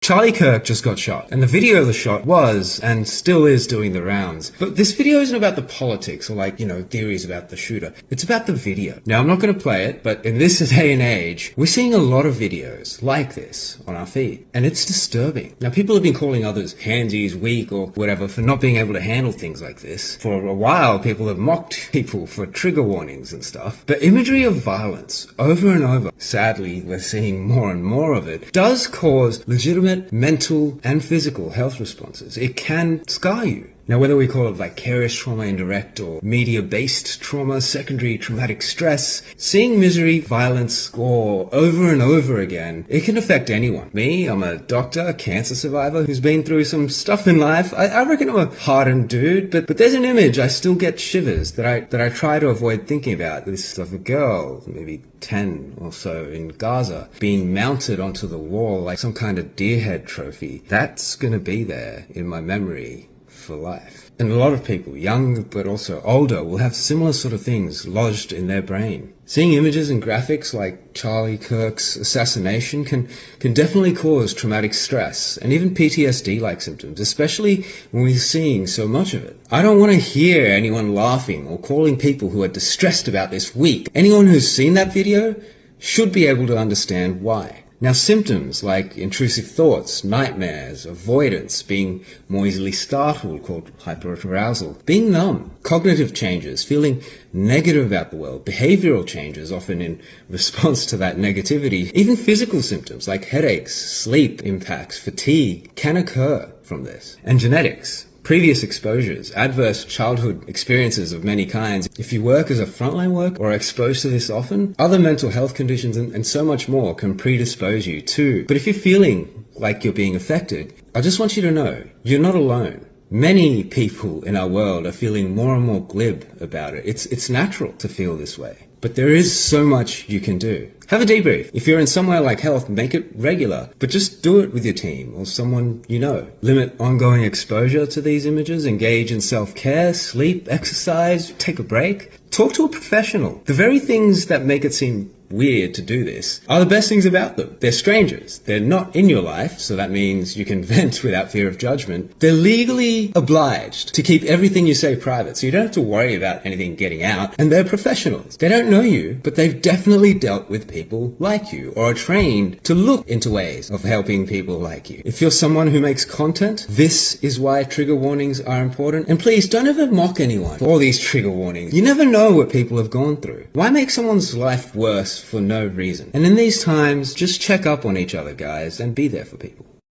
Charlie Kirk just got shot, and the video of the shot was, and still is, doing the rounds. But this video isn't about the politics or theories about the shooter. It's about the video. Now, I'm not going to play it, but in this day and age, we're seeing a lot of videos like this on our feed, and it's disturbing. Now, people have been calling others handsies, weak, or whatever for not being able to handle things like this. For a while, people have mocked people for trigger warnings and stuff. But imagery of violence, over and over, sadly, we're seeing more and more of it, does cause legitimate mental and physical health responses. It can scar you. Now, whether we call it vicarious trauma, indirect, or media-based trauma, secondary traumatic stress, seeing misery, violence, gore over and over again, it can affect anyone. Me, I'm a doctor, a cancer survivor who's been through some stuff in life. I reckon I'm a hardened dude, but there's an image I still get shivers that I try to avoid thinking about. This of a girl, maybe 10 or so, in Gaza, being mounted onto the wall like some kind of deer head trophy. That's gonna be there in my memory for life. And a lot of people, young but also older, will have similar sort of things lodged in their brain. Seeing images and graphics like Charlie Kirk's assassination can definitely cause traumatic stress and even PTSD-like symptoms, especially when we're seeing so much of it. I don't want to hear anyone laughing or calling people who are distressed about this weak. Anyone who's seen that video should be able to understand why. Now, symptoms like intrusive thoughts, nightmares, avoidance, being more easily startled, called hyperarousal, being numb, cognitive changes, feeling negative about the world, behavioral changes, often in response to that negativity, even physical symptoms like headaches, sleep impacts, fatigue can occur from this. And genetics. Previous exposures, adverse childhood experiences of many kinds. If you work as a frontline worker or are exposed to this often, other mental health conditions and so much more can predispose you too. But if you're feeling like you're being affected, I just want you to know you're not alone. Many people in our world are feeling more and more glib about it. It's natural to feel this way. But there is so much you can do. Have a debrief. If you're in somewhere like health, make it regular, but just do it with your team or someone you know. Limit ongoing exposure to these images, engage in self-care, sleep, exercise, take a break. Talk to a professional. The very things that make it seem weird to do this are the best things about them. They're strangers. They're not in your life, so that means you can vent without fear of judgment. They're legally obliged to keep everything you say private, so you don't have to worry about anything getting out. And they're professionals. They don't know you, but they've definitely dealt with people like you or are trained to look into ways of helping people like you. If you're someone who makes content, this is why trigger warnings are important. And please don't ever mock anyone for all these trigger warnings. You never know what people have gone through. Why make someone's life worse for no reason? And in these times, just check up on each other, guys, and be there for people.